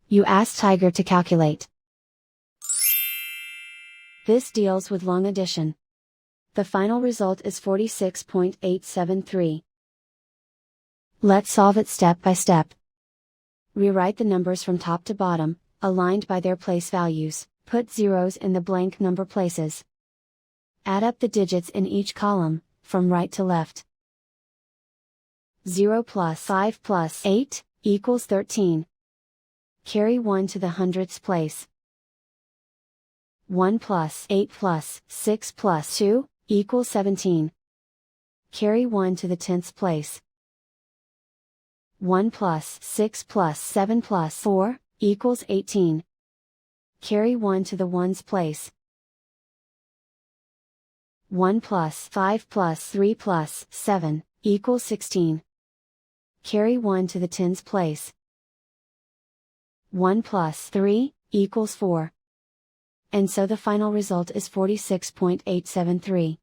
You ask Tiger to calculate. This deals with long addition. The final result is 46.873. Let's solve it step by step. Rewrite the numbers from top to bottom, aligned by their place values, put zeros in the blank number places. Add up the digits in each column, from right to left. 0 plus 5 plus 8, equals 13. Carry 1 to the hundredths place. 1 plus 8 plus 6 plus 2, equals 17. Carry 1 to the tenths place. 1 plus 6 plus 7 plus 4, equals 18. Carry 1 to the ones place. 1 plus 5 plus 3 plus 7, equals 16. Carry 1 to the tens place. 1 plus 3, equals 4. And so the final result is 46.873.